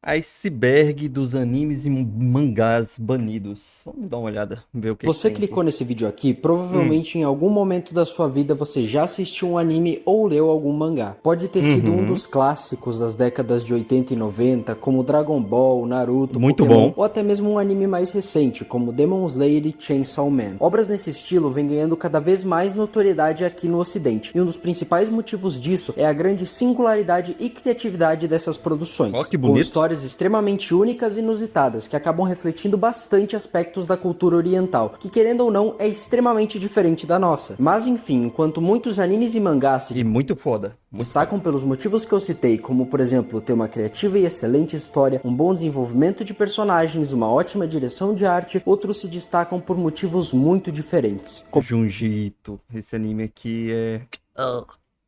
Iceberg dos animes e mangás banidos. Vamos dar uma olhada, ver o que Você tem aqui. clicou nesse vídeo aqui, Hum, provavelmente em algum momento da sua vida você já assistiu um anime ou leu algum mangá. Pode ter sido um uhum. dos clássicos das décadas de 80 e 90, como Dragon Ball, Naruto, Muito Pokémon, bom. ou até mesmo um anime mais recente, como Demon Slayer e Chainsaw Man. Obras nesse estilo vêm ganhando cada vez mais notoriedade aqui no ocidente, e um dos principais motivos disso é a grande singularidade e criatividade dessas Ó, produções, que com bonito. histórias extremamente únicas e inusitadas, que acabam refletindo bastante aspectos da cultura oriental, que querendo ou não é extremamente diferente da nossa. Mas enfim, enquanto muitos animes e mangás se E muito foda. Muito destacam foda. pelos motivos que eu citei, como por exemplo ter uma criativa e excelente história, um bom desenvolvimento de personagens, uma ótima direção de arte, outros se destacam por motivos muito diferentes, Junji Ito. Esse anime aqui é.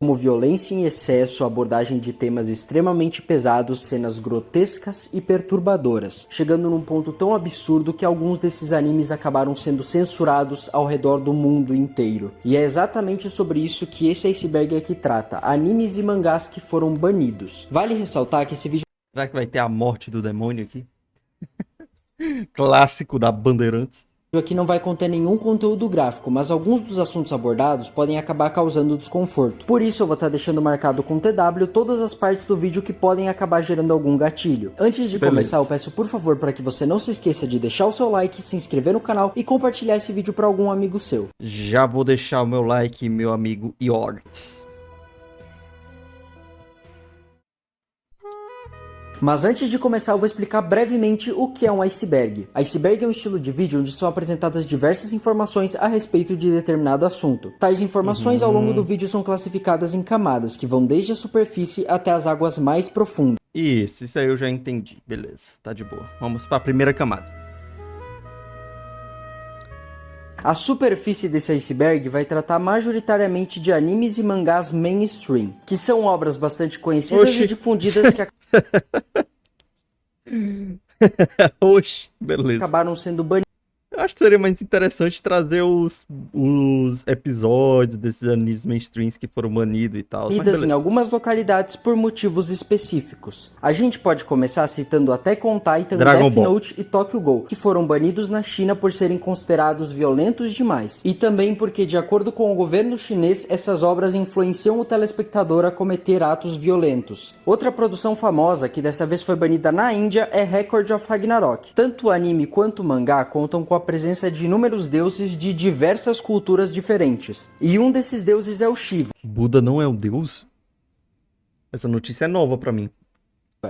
como violência em excesso, abordagem de temas extremamente pesados, cenas grotescas e perturbadoras, chegando num ponto tão absurdo que alguns desses animes acabaram sendo censurados ao redor do mundo inteiro. E é exatamente sobre isso que esse iceberg aqui trata, animes e mangás que foram banidos. Vale ressaltar que esse vídeo Será que vai ter a morte do demônio aqui? Clássico da Bandeirantes. aqui não vai conter nenhum conteúdo gráfico, mas alguns dos assuntos abordados podem acabar causando desconforto. Por isso eu vou estar deixando marcado com TW todas as partes do vídeo que podem acabar gerando algum gatilho. Antes de começar, eu Beleza. peço por favor para que você não se esqueça de deixar o seu like, se inscrever no canal e compartilhar esse vídeo para algum amigo seu. Já vou deixar o meu like, meu amigo Yorts. Mas antes de começar, eu vou explicar brevemente o que é um iceberg. Iceberg é um estilo de vídeo onde são apresentadas diversas informações a respeito de determinado assunto. Tais informações ao longo do vídeo são classificadas em camadas, que vão desde a superfície até as águas mais profundas. Isso aí eu já entendi. Beleza, tá de boa. Vamos para a primeira camada. A superfície desse iceberg vai tratar majoritariamente de animes e mangás mainstream, que são obras bastante conhecidas e Oxi. difundidas que Oxi, beleza. acabaram sendo banidas. Eu acho que seria mais interessante trazer os episódios desses animes mainstreams que foram banidos e tal. Mas Em beleza. algumas localidades por motivos específicos. A gente pode começar citando Attack on Titan, Dragon Death Ball. Note e Tokyo Ghoul, que foram banidos na China por serem considerados violentos demais. E também porque, de acordo com o governo chinês, essas obras influenciam o telespectador a cometer atos violentos. Outra produção famosa, que dessa vez foi banida na Índia, é Record of Ragnarok. Tanto o anime quanto o mangá contam com a presença de inúmeros deuses de diversas culturas diferentes. E um desses deuses é o Shiva, Buda não é um deus? Essa notícia é nova pra mim.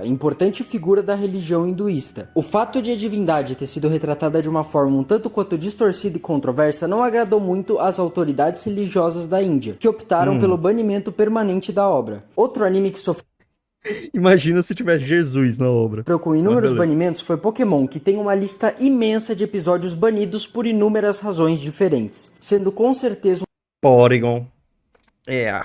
importante figura da religião hinduísta. O fato de a divindade ter sido retratada de uma forma um tanto quanto distorcida e controversa não agradou muito às autoridades religiosas da Índia, que optaram pelo banimento permanente da obra. Outro anime que sofreu Imagina se tivesse Jesus na obra. com Mas inúmeros beleza. banimentos foi Pokémon, que tem uma lista imensa de episódios banidos por inúmeras razões diferentes, sendo com certeza Porygon. É,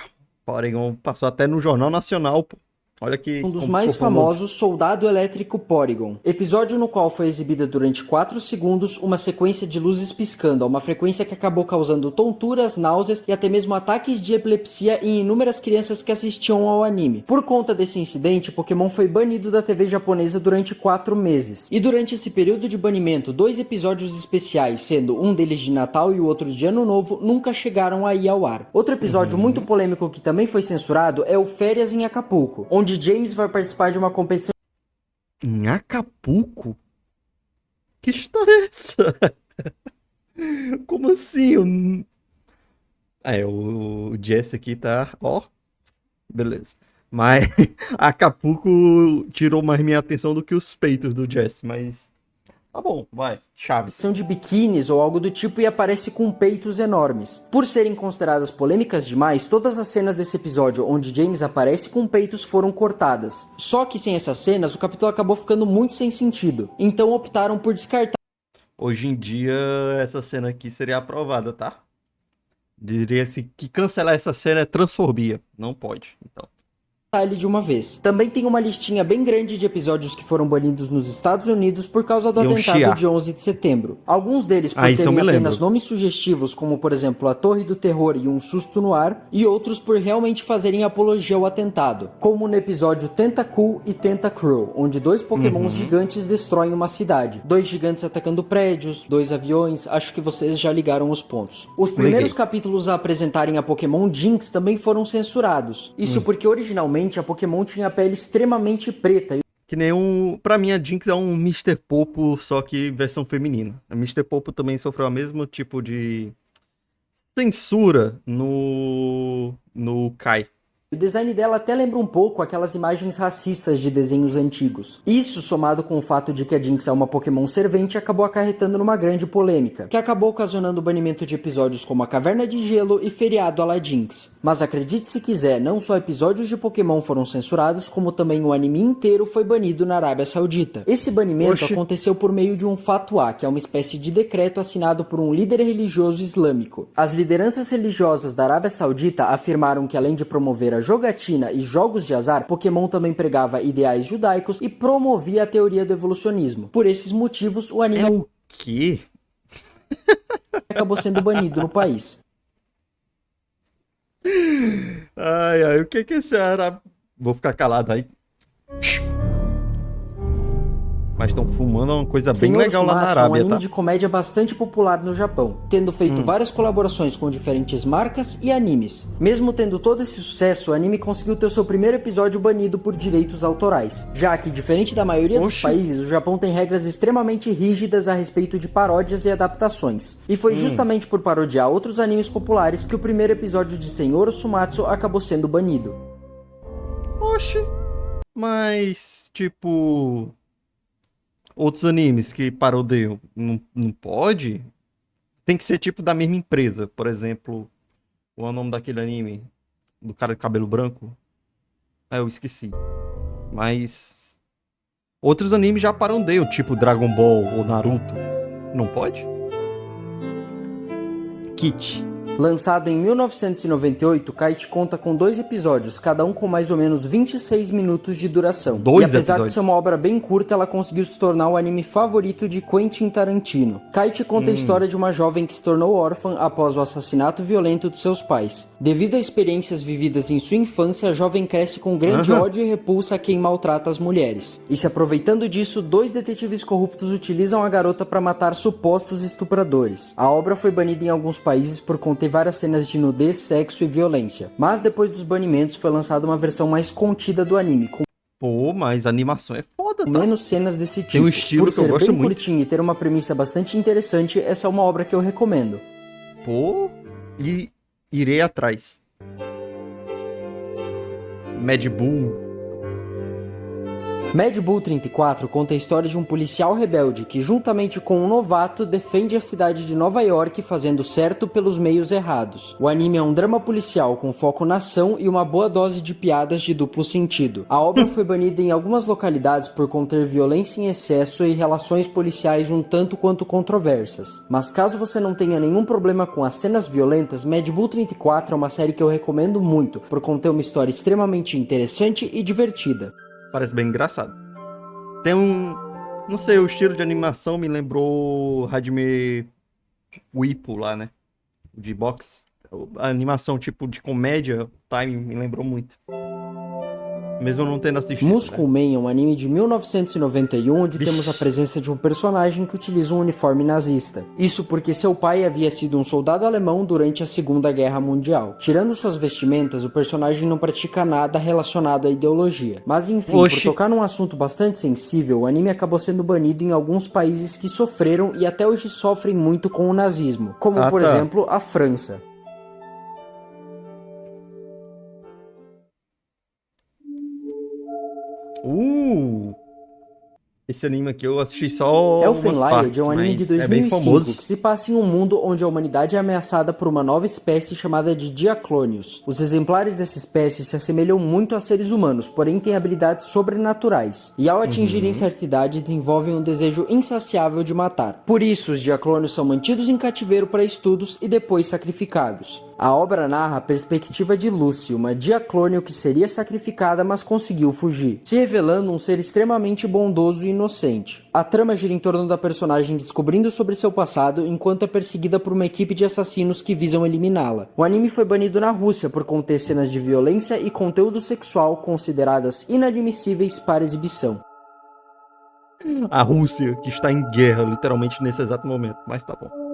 Porygon passou até no Jornal Nacional, pô. Olha que um dos como mais ficou famoso. famosos, Soldado Elétrico Porygon. Episódio no qual foi exibida durante 4 segundos uma sequência de luzes piscando, a uma frequência que acabou causando tonturas, náuseas e até mesmo ataques de epilepsia em inúmeras crianças que assistiam ao anime. Por conta desse incidente, Pokémon foi banido da TV japonesa durante 4 meses. E durante esse período de banimento, 2 episódios especiais, sendo um deles de Natal e o outro de Ano Novo, nunca chegaram a ir ao ar. Outro episódio muito polêmico que também foi censurado é o Férias em Acapulco, onde James vai participar de uma competição Em Acapulco? Que história é essa? Como assim? O Jesse aqui tá. Ó, beleza. Mas Acapulco tirou mais minha atenção do que os peitos do Jesse, mas. Tá bom, vai. Chaves. de biquínis ou algo do tipo e aparece com peitos enormes. Por serem consideradas polêmicas demais, todas as cenas desse episódio onde James aparece com peitos foram cortadas. Só que sem essas cenas, o capítulo acabou ficando muito sem sentido. Então optaram por descartar Hoje em dia, essa cena aqui seria aprovada, tá? Diria-se que cancelar essa cena é transfobia. Não pode. Então. ele de uma vez. Também tem uma listinha bem grande de episódios que foram banidos nos Estados Unidos por causa do atentado de 11 de setembro. Alguns deles por terem apenas nomes sugestivos, como por exemplo a Torre do Terror e Um Susto no Ar, e outros por realmente fazerem apologia ao atentado, como no episódio Tentacool e Tentacruel, onde 2 pokémons gigantes destroem uma cidade, 2 gigantes atacando prédios, 2 aviões. Acho que vocês já ligaram os pontos. Os primeiros capítulos a apresentarem a Pokémon Jynx também foram censurados. Isso porque originalmente a Pokémon tinha a pele extremamente preta. Que nem pra mim a Jynx é um Mr. Popo, só que versão feminina. A Mr. Popo também sofreu o mesmo tipo de censura no Kai. O design dela até lembra um pouco aquelas imagens racistas de desenhos antigos. Isso, somado com o fato de que a Jynx é uma Pokémon servente, acabou acarretando numa grande polêmica, que acabou ocasionando o banimento de episódios como a Caverna de Gelo e Feriado à la Jynx. Mas acredite se quiser, não só episódios de Pokémon foram censurados, como também o anime inteiro foi banido na Arábia Saudita. Esse banimento aconteceu por meio de um fatwa, que é uma espécie de decreto assinado por um líder religioso islâmico. As lideranças religiosas da Arábia Saudita afirmaram que, além de promover a jogatina e jogos de azar, Pokémon também pregava ideais judaicos e promovia a teoria do evolucionismo. Por esses motivos, o anime... É o quê? acabou sendo banido no país. Ai, o que esse árabe... Vou ficar calado aí. Mas estão fumando uma coisa bem Senhor legal lá na Sumatsu Arábia, é um anime tá? de comédia bastante popular no Japão, tendo feito várias colaborações com diferentes marcas e animes. Mesmo tendo todo esse sucesso, o anime conseguiu ter seu primeiro episódio banido por direitos autorais, já que, diferente da maioria dos países, o Japão tem regras extremamente rígidas a respeito de paródias e adaptações. E foi justamente por parodiar outros animes populares que o primeiro episódio de Senhor Sumatsu acabou sendo banido. Oxi. Mas, tipo... outros animes que parodiam, não pode? Tem que ser tipo da mesma empresa. Por exemplo, qual é o nome daquele anime? Do cara de cabelo branco? Eu esqueci. Mas outros animes já parodiam, tipo Dragon Ball ou Naruto. Não pode? Kit. Lançado em 1998, Kite conta com 2 episódios, cada um com mais ou menos 26 minutos de duração. E apesar de ser uma obra bem curta, ela conseguiu se tornar o anime favorito de Quentin Tarantino. Kite conta a história de uma jovem que se tornou órfã após o assassinato violento de seus pais. Devido a experiências vividas em sua infância, a jovem cresce com grande ódio e repulsa a quem maltrata as mulheres. E se aproveitando disso, 2 detetives corruptos utilizam a garota para matar supostos estupradores. A obra foi banida em alguns países por conter várias cenas de nudez, sexo e violência. Mas depois dos banimentos foi lançada uma versão mais contida do anime, com mas a animação é foda, tá? menos cenas desse tipo. Tem um estilo por que eu gosto ser bem muito. curtinho e ter uma premissa bastante interessante, essa é uma obra que eu recomendo. E irei atrás. Mad Bull. Mad Bull 34 conta a história de um policial rebelde que, juntamente com um novato, defende a cidade de Nova York fazendo certo pelos meios errados. O anime é um drama policial com foco na ação e uma boa dose de piadas de duplo sentido. A obra foi banida em algumas localidades por conter violência em excesso e relações policiais um tanto quanto controversas. Mas caso você não tenha nenhum problema com as cenas violentas, Mad Bull 34 é uma série que eu recomendo muito, por conter uma história extremamente interessante e divertida. Parece bem engraçado. Tem não sei, o estilo de animação me lembrou Hajime Ippo lá, né? De boxe. A animação tipo de comédia, time me lembrou muito. Mesmo eu não tendo assistido. Muscle Man é um anime de 1991 onde temos a presença de um personagem que utiliza um uniforme nazista. Isso porque seu pai havia sido um soldado alemão durante a Segunda Guerra Mundial. Tirando suas vestimentas, o personagem não pratica nada relacionado à ideologia. Mas enfim, por tocar num assunto bastante sensível, o anime acabou sendo banido em alguns países que sofreram e até hoje sofrem muito com o nazismo, como por exemplo a França. Esse anime aqui eu assisti só Elfenlied é um anime de 2005 que se passa em um mundo onde a humanidade é ameaçada por uma nova espécie chamada de Diaclonios. Os exemplares dessa espécie se assemelham muito a seres humanos, porém têm habilidades sobrenaturais. E ao atingirem certa idade, desenvolvem um desejo insaciável de matar. Por isso, os Diaclonios são mantidos em cativeiro para estudos e depois sacrificados. A obra narra a perspectiva de Lucy, uma diaclônio que seria sacrificada, mas conseguiu fugir, se revelando um ser extremamente bondoso e inocente. A trama gira em torno da personagem descobrindo sobre seu passado enquanto é perseguida por uma equipe de assassinos que visam eliminá-la. O anime foi banido na Rússia por conter cenas de violência e conteúdo sexual consideradas inadmissíveis para exibição. A Rússia, que está em guerra, literalmente, nesse exato momento. Mas tá bom.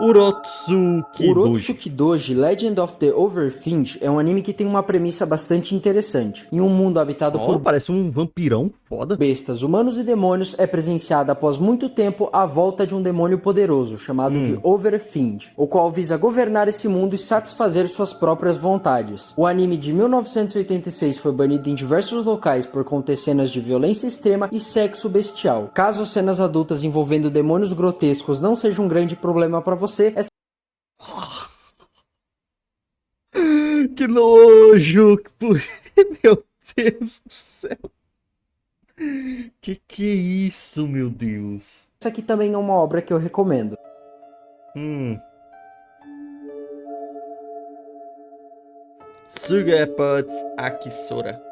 Urotsuki Doji. Urotsuki Doji Legend of the Overfiend é um anime que tem uma premissa bastante interessante. Em um mundo habitado por Parece um vampirão foda. bestas, humanos e demônios, é presenciada após muito tempo a volta de um demônio poderoso, chamado de Overfiend, o qual visa governar esse mundo e satisfazer suas próprias vontades. O anime de 1986 foi banido em diversos locais por conter cenas de violência extrema e sexo bestial. Caso cenas adultas envolvendo demônios grotescos não sejam um grande problema para você, Que nojo! Meu Deus do céu! Que é isso, meu Deus? essa aqui também é uma obra que eu recomendo. Sugepot Akisora.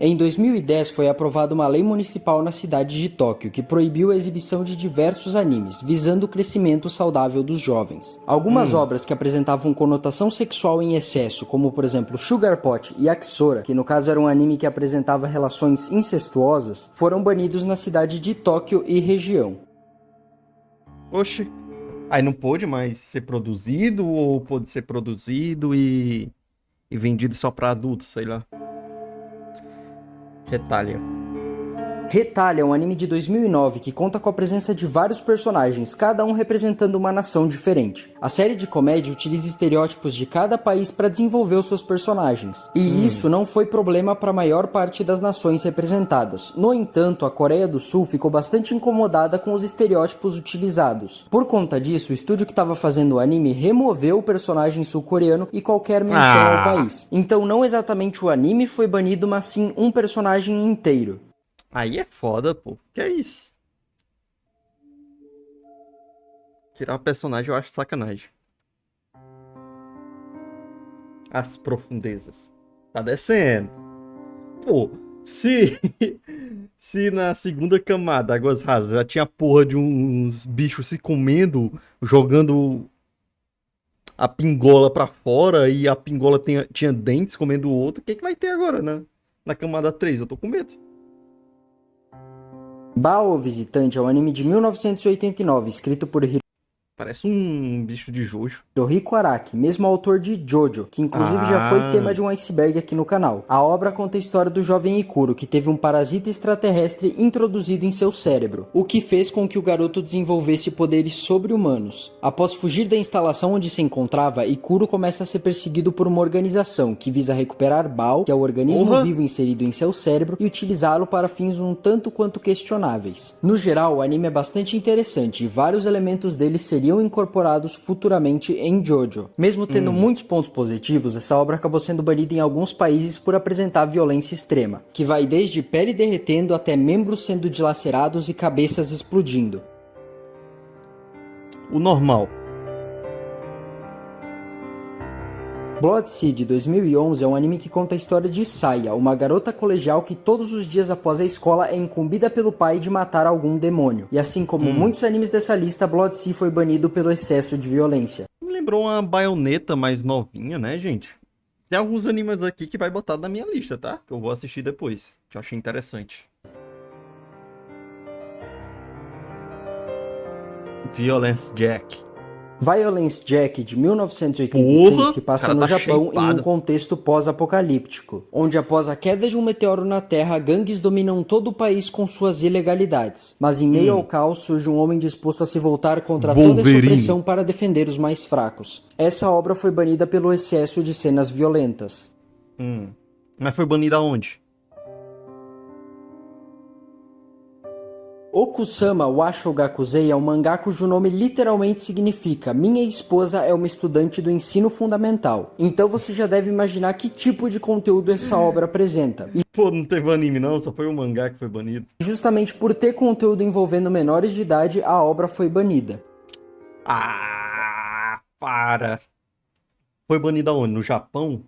Em 2010 foi aprovada uma lei municipal na cidade de Tóquio que proibiu a exibição de diversos animes, visando o crescimento saudável dos jovens. Algumas obras que apresentavam conotação sexual em excesso, como por exemplo Sugar Pot e Akisora, que no caso era um anime que apresentava relações incestuosas, foram banidos na cidade de Tóquio e região. Oxe. Aí não pôde mais ser produzido ou pôde ser produzido e vendido só pra adultos, sei lá. Retalha. Retalha é um anime de 2009 que conta com a presença de vários personagens, cada um representando uma nação diferente. A série de comédia utiliza estereótipos de cada país para desenvolver os seus personagens. E isso não foi problema para a maior parte das nações representadas. No entanto, a Coreia do Sul ficou bastante incomodada com os estereótipos utilizados. Por conta disso, o estúdio que estava fazendo o anime removeu o personagem sul-coreano e qualquer menção ao país. Então não exatamente o anime foi banido, mas sim um personagem inteiro. Aí é foda, pô. Que é isso? Tirar o personagem eu acho sacanagem. As profundezas. Tá descendo. Pô, se na segunda camada, Águas Rasas, já tinha porra de uns bichos se comendo, jogando a pingola pra fora e a pingola tinha dentes comendo o outro, o que vai ter agora, né? Na camada 3? Eu tô com medo. Bao, o Visitante é um anime de 1989, escrito por Parece um bicho de Jojo. Hirohiko Araki, mesmo autor de Jojo, que inclusive já foi tema de um iceberg aqui no canal. A obra conta a história do jovem Ikuro, que teve um parasita extraterrestre introduzido em seu cérebro, o que fez com que o garoto desenvolvesse poderes sobre-humanos. Após fugir da instalação onde se encontrava, Ikuro começa a ser perseguido por uma organização que visa recuperar Bao, que é o organismo vivo inserido em seu cérebro, e utilizá-lo para fins um tanto quanto questionáveis. No geral, o anime é bastante interessante e vários elementos dele seriam incorporados futuramente em Jojo. Mesmo tendo muitos pontos positivos, essa obra acabou sendo banida em alguns países por apresentar violência extrema, que vai desde pele derretendo até membros sendo dilacerados e cabeças explodindo. O normal. Blood Seed 2011 é um anime que conta a história de Saya, uma garota colegial que todos os dias após a escola é incumbida pelo pai de matar algum demônio. E assim como muitos animes dessa lista, Blood Seed foi banido pelo excesso de violência. Me lembrou uma baioneta mais novinha, né, gente? Tem alguns animes aqui que vai botar na minha lista, tá? Que eu vou assistir depois, que eu achei interessante. Violence Jack. Violence Jack, de 1986, se passa no Japão shapeado. em um contexto pós-apocalíptico, onde após a queda de um meteoro na Terra, gangues dominam todo o país com suas ilegalidades. Mas em meio ao caos surge um homem disposto a se voltar contra toda essa opressão para defender os mais fracos. Essa obra foi banida pelo excesso de cenas violentas. Mas foi banida aonde? Okusama Washogakusei é um mangá cujo nome literalmente significa Minha esposa é uma estudante do ensino fundamental. Então você já deve imaginar que tipo de conteúdo essa obra apresenta. E Pô, não teve anime não, só foi o mangá que foi banido. justamente por ter conteúdo envolvendo menores de idade, a obra foi banida. Ah, para. Foi banido aonde? No Japão?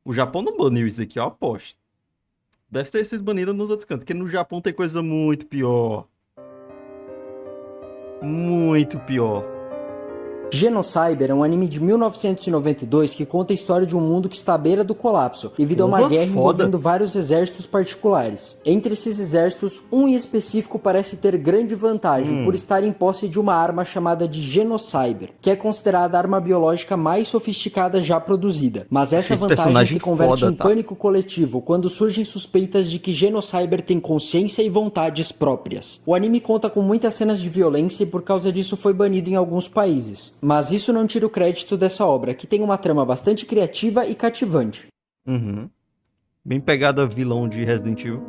O Japão não baniu isso daqui, eu aposto. Deve ter sido banido nos outros cantos, porque no Japão tem coisa muito pior. Muito pior. Genocyber é um anime de 1992 que conta a história de um mundo que está à beira do colapso, devido a uma Porra, guerra foda. envolvendo vários exércitos particulares. Entre esses exércitos, um em específico parece ter grande vantagem por estar em posse de uma arma chamada de Genocyber, que é considerada a arma biológica mais sofisticada já produzida. Mas essa Esse vantagem personagem se converte foda, em tá? pânico coletivo quando surgem suspeitas de que Genocyber tem consciência e vontades próprias. O anime conta com muitas cenas de violência e por causa disso foi banido em alguns países. Mas isso não tira o crédito dessa obra, que tem uma trama bastante criativa e cativante. Uhum. Bem pegada vilão de Resident Evil.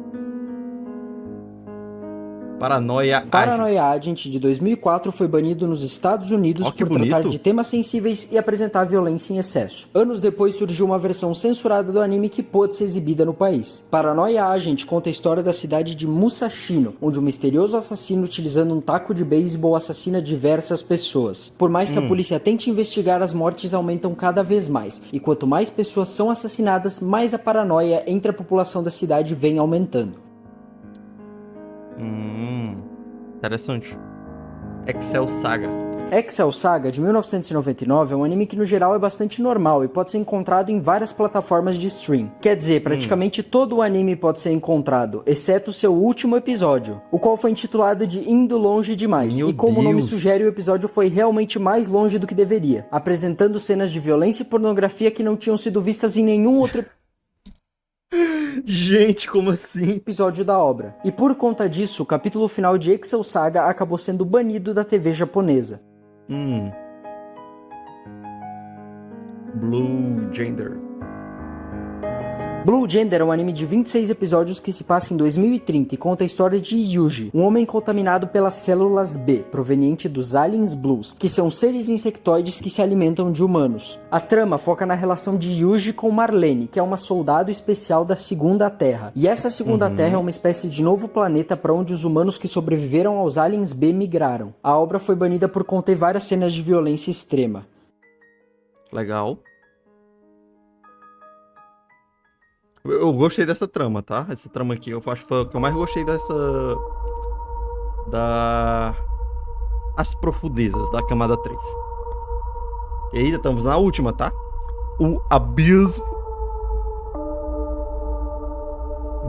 Paranoia Paranoia Agent de 2004 foi banido nos Estados Unidos Ó, que por tratar bonito. de temas sensíveis e apresentar violência em excesso. Anos depois surgiu uma versão censurada do anime que pôde ser exibida no país. Paranoia Agent conta a história da cidade de Musashino, onde um misterioso assassino utilizando um taco de beisebol assassina diversas pessoas. Por mais que a polícia tente investigar, as mortes aumentam cada vez mais, e quanto mais pessoas são assassinadas, mais a paranoia entre a população da cidade vem aumentando. Interessante. Excel Saga. Excel Saga, de 1999, é um anime que no geral é bastante normal e pode ser encontrado em várias plataformas de stream. Quer dizer, praticamente todo o anime pode ser encontrado, exceto seu último episódio, o qual foi intitulado de Indo Longe Demais. Meu E como o nome Deus. sugere, o episódio foi realmente mais longe do que deveria, apresentando cenas de violência e pornografia que não tinham sido vistas em nenhum outro Gente, como assim? episódio da obra. E por conta disso, o capítulo final de Excel Saga acabou sendo banido da TV japonesa. Blue Gender. Blue Gender é um anime de 26 episódios que se passa em 2030 e conta a história de Yuji, um homem contaminado pelas células B, proveniente dos aliens blues, que são seres insectoides que se alimentam de humanos. A trama foca na relação de Yuji com Marlene, que é uma soldado especial da Segunda Terra. E essa Segunda Terra é uma espécie de novo planeta para onde os humanos que sobreviveram aos aliens B migraram. A obra foi banida por conter várias cenas de violência extrema. Legal. Eu gostei dessa trama, tá? Essa trama aqui, eu acho que foi o que eu mais gostei dessa... As profundezas da camada 3. E aí, estamos na última, tá? O Abismo.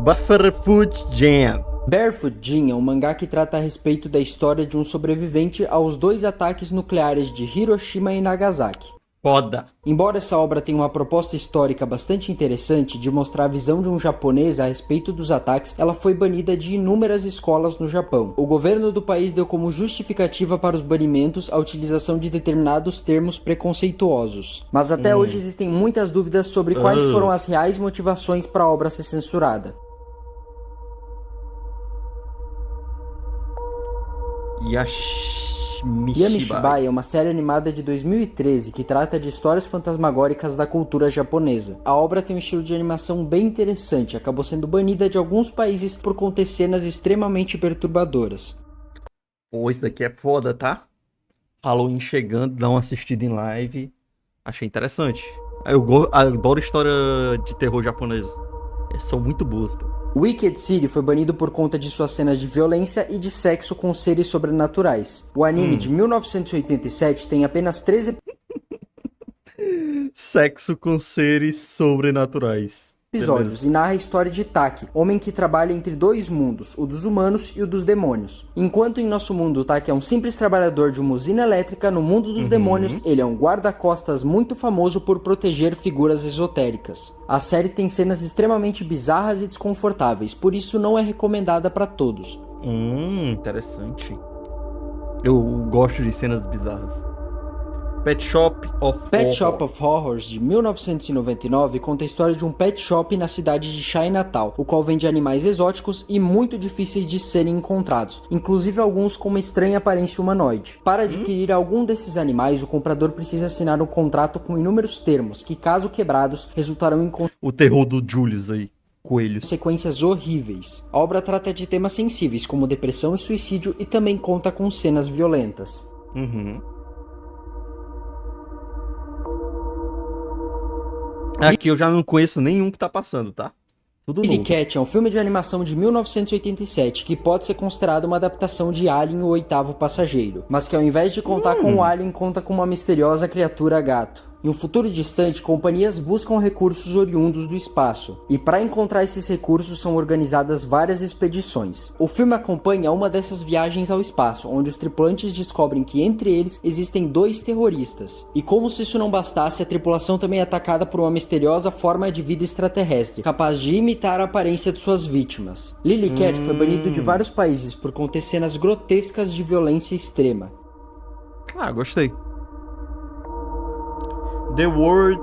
Bufferfoot Jam. Barefoot Jim é um mangá que trata a respeito da história de um sobrevivente aos 2 ataques nucleares de Hiroshima e Nagasaki. Foda. Embora essa obra tenha uma proposta histórica bastante interessante de mostrar a visão de um japonês a respeito dos ataques, ela foi banida de inúmeras escolas no Japão. O governo do país deu como justificativa para os banimentos a utilização de determinados termos preconceituosos. Mas até hoje existem muitas dúvidas sobre quais foram as reais motivações para a obra ser censurada. Yamishibai é uma série animada de 2013 que trata de histórias fantasmagóricas da cultura japonesa. A obra tem um estilo de animação bem interessante, acabou sendo banida de alguns países por conter cenas extremamente perturbadoras. Pô, isso daqui é foda, tá? Halloween chegando, dá uma assistida em live. Achei interessante. Eu adoro história de terror japonesa. São muito boas, pô. Wicked City foi banido por conta de suas cenas de violência e de sexo com seres sobrenaturais. O anime de 1987 tem apenas 13 Sexo com seres sobrenaturais. episódios e narra a história de Taki, homem que trabalha entre 2 mundos, o dos humanos e o dos demônios. Enquanto em nosso mundo Taki é um simples trabalhador de uma usina elétrica, no mundo dos demônios ele é um guarda-costas muito famoso por proteger figuras esotéricas. A série tem cenas extremamente bizarras e desconfortáveis, por isso não é recomendada para todos. Interessante. Eu gosto de cenas bizarras. Pet Shop of Horrors, de 1999, conta a história de um pet shop na cidade de Chinatown, o qual vende animais exóticos e muito difíceis de serem encontrados, inclusive alguns com uma estranha aparência humanoide. Para adquirir algum desses animais, o comprador precisa assinar um contrato com inúmeros termos, que caso quebrados, resultarão em O terror do Julius aí. Coelhos. consequências horríveis. A obra trata de temas sensíveis como depressão e suicídio e também conta com cenas violentas. Aqui eu já não conheço nenhum que tá passando, tá? Tudo Billy novo. Cat é um filme de animação de 1987 que pode ser considerado uma adaptação de Alien, o Oitavo Passageiro, mas que ao invés de contar com o Alien, conta com uma misteriosa criatura gato. Em um futuro distante, companhias buscam recursos oriundos do espaço, e para encontrar esses recursos são organizadas várias expedições. O filme acompanha uma dessas viagens ao espaço, onde os tripulantes descobrem que entre eles existem 2 terroristas. E como se isso não bastasse, a tripulação também é atacada por uma misteriosa forma de vida extraterrestre, capaz de imitar a aparência de suas vítimas. Lily Cat foi banido de vários países por conter cenas grotescas de violência extrema. Ah, gostei. The World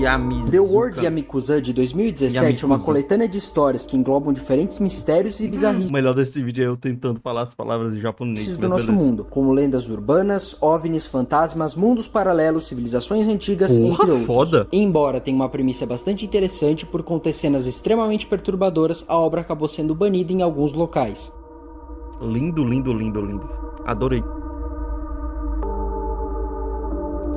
Yamizuka. The World Yamikuza de 2017 é uma Yamikuza. coletânea de histórias que englobam diferentes mistérios e bizarrices O melhor desse vídeo é eu tentando falar as palavras em japonês. do mas nosso beleza. mundo, como lendas urbanas, OVNIs, fantasmas, mundos paralelos, civilizações antigas, Porra, entre outros. foda. Embora tenha uma premissa bastante interessante por conter cenas extremamente perturbadoras, a obra acabou sendo banida em alguns locais. Lindo, lindo, lindo, lindo. Adorei.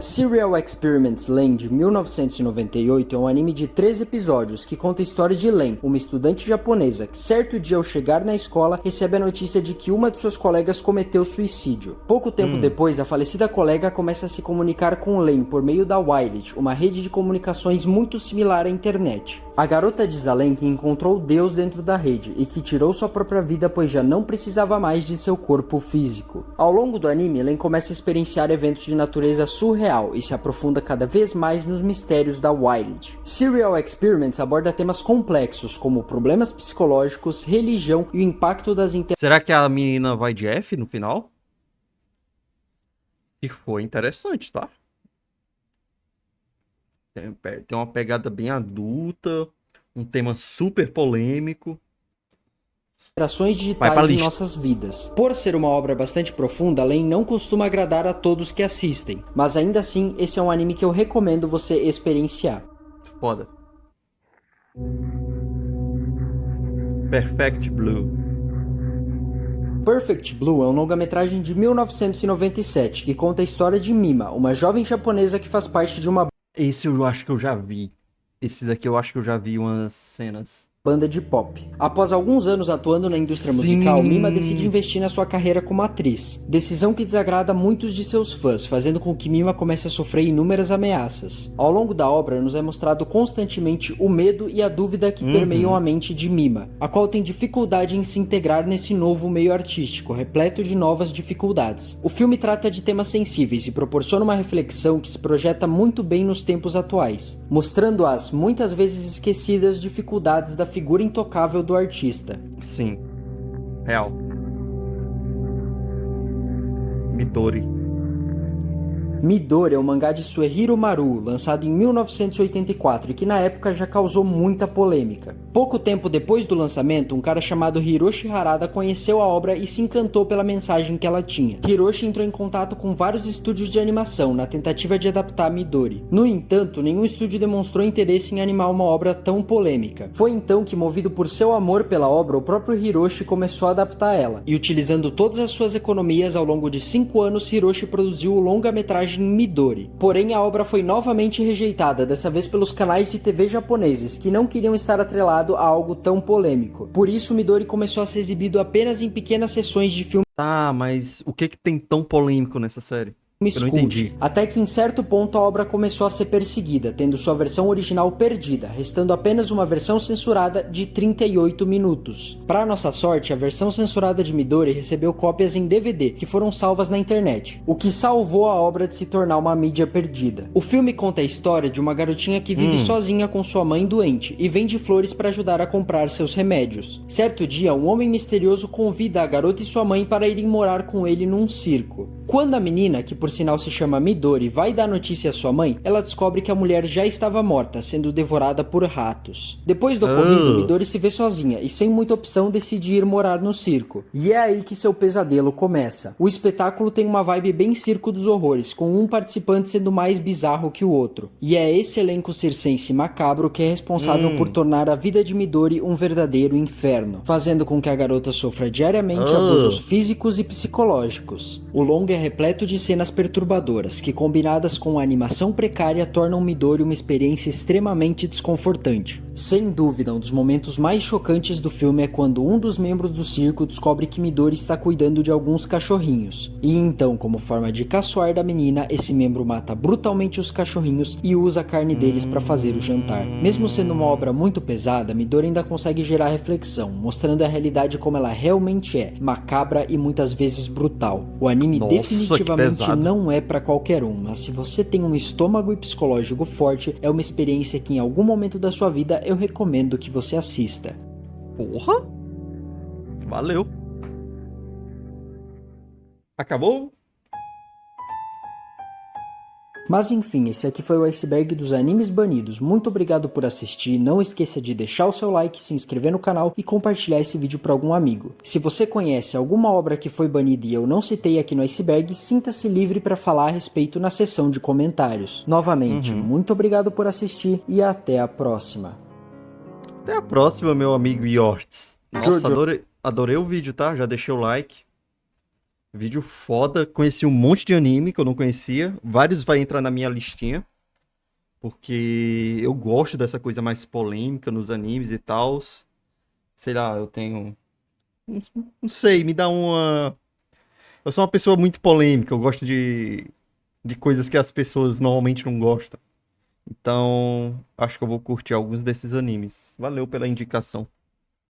Serial Experiments Len, de 1998, é um anime de 3 episódios que conta a história de Len, uma estudante japonesa que certo dia ao chegar na escola recebe a notícia de que uma de suas colegas cometeu suicídio. Pouco tempo depois, a falecida colega começa a se comunicar com Len por meio da Wired, uma rede de comunicações muito similar à internet. A garota diz a Len que encontrou Deus dentro da rede e que tirou sua própria vida pois já não precisava mais de seu corpo físico. Ao longo do anime, Len começa a experienciar eventos de natureza surreal e se aprofunda cada vez mais nos mistérios da Wired. Serial Experiments aborda temas complexos como problemas psicológicos, religião e o impacto das Será que a menina vai de F no final? E foi interessante, tá? Tem uma pegada bem adulta, um tema super polêmico. interações Vai pra digitais em lista. nossas vidas. Por ser uma obra bastante profunda, Len não costuma agradar a todos que assistem, mas ainda assim, esse é um anime que eu recomendo você experienciar. Foda. Perfect Blue. Perfect Blue é um longa-metragem de 1997 que conta a história de Mima, uma jovem japonesa que faz parte de uma Esse eu acho que eu já vi. Esse daqui eu acho que eu já vi umas cenas. banda de pop. Após alguns anos atuando na indústria Sim. musical, Mima decide investir na sua carreira como atriz. Decisão que desagrada muitos de seus fãs, fazendo com que Mima comece a sofrer inúmeras ameaças. Ao longo da obra, nos é mostrado constantemente o medo e a dúvida que permeiam a mente de Mima, a qual tem dificuldade em se integrar nesse novo meio artístico, repleto de novas dificuldades. O filme trata de temas sensíveis e proporciona uma reflexão que se projeta muito bem nos tempos atuais, mostrando as, muitas vezes esquecidas, dificuldades da figura intocável do artista. Sim. Real. Midori. Midori é um mangá de Suehiro Maru, lançado em 1984 e que na época já causou muita polêmica. Pouco tempo depois do lançamento, um cara chamado Hiroshi Harada conheceu a obra e se encantou pela mensagem que ela tinha. Hiroshi entrou em contato com vários estúdios de animação na tentativa de adaptar Midori. No entanto, nenhum estúdio demonstrou interesse em animar uma obra tão polêmica. Foi então que, movido por seu amor pela obra, o próprio Hiroshi começou a adaptar ela. E utilizando todas as suas economias ao longo de 5 anos, Hiroshi produziu o longa-metragem Midori. Porém, a obra foi novamente rejeitada, dessa vez pelos canais de TV japoneses, que não queriam estar atrelado a algo tão polêmico. Por isso, Midori começou a ser exibido apenas em pequenas sessões de filme Tá, mas o que tem tão polêmico nessa série? Eu não cult, entendi. até que em certo ponto a obra começou a ser perseguida, tendo sua versão original perdida, restando apenas uma versão censurada de 38 minutos. Para nossa sorte, a versão censurada de Midori recebeu cópias em DVD, que foram salvas na internet, o que salvou a obra de se tornar uma mídia perdida. O filme conta a história de uma garotinha que vive sozinha com sua mãe doente e vende flores para ajudar a comprar seus remédios. Certo dia, um homem misterioso convida a garota e sua mãe para irem morar com ele num circo. Quando a menina, que por sinal se chama Midori, vai dar notícia à sua mãe, ela descobre que a mulher já estava morta, sendo devorada por ratos. Depois do ocorrido, Midori se vê sozinha e sem muita opção decide ir morar no circo. E é aí que seu pesadelo começa. O espetáculo tem uma vibe bem circo dos horrores, com um participante sendo mais bizarro que o outro. E é esse elenco circense macabro que é responsável por tornar a vida de Midori um verdadeiro inferno, fazendo com que a garota sofra diariamente abusos físicos e psicológicos. O longa é repleto de cenas perturbadoras, que combinadas com a animação precária tornam Midori uma experiência extremamente desconfortante. Sem dúvida, um dos momentos mais chocantes do filme é quando um dos membros do circo descobre que Midori está cuidando de alguns cachorrinhos. E então, como forma de caçoar da menina, esse membro mata brutalmente os cachorrinhos e usa a carne deles para fazer o jantar. Mesmo sendo uma obra muito pesada, Midori ainda consegue gerar reflexão, mostrando a realidade como ela realmente é, macabra e muitas vezes brutal. O anime Nossa, que definitivamente pesado. não é para qualquer um, mas se você tem um estômago e psicológico forte, é uma experiência que em algum momento da sua vida eu recomendo que você assista. Porra! Valeu. Acabou? Mas enfim, esse aqui foi o iceberg dos animes banidos. Muito obrigado por assistir, não esqueça de deixar o seu like, se inscrever no canal e compartilhar esse vídeo para algum amigo. Se você conhece alguma obra que foi banida e eu não citei aqui no iceberg, sinta-se livre para falar a respeito na seção de comentários. Novamente, muito obrigado por assistir e até a próxima. Até a próxima, meu amigo Yorts. Nossa, Jojo. adorei o vídeo, tá? Já deixei o like. Vídeo foda. Conheci um monte de anime que eu não conhecia. Vários vai entrar na minha listinha. Porque eu gosto dessa coisa mais polêmica nos animes e tal. Sei lá, eu tenho... Não sei, me dá uma... Eu sou uma pessoa muito polêmica. Eu gosto de coisas que as pessoas normalmente não gostam. Então, acho que eu vou curtir alguns desses animes. Valeu pela indicação.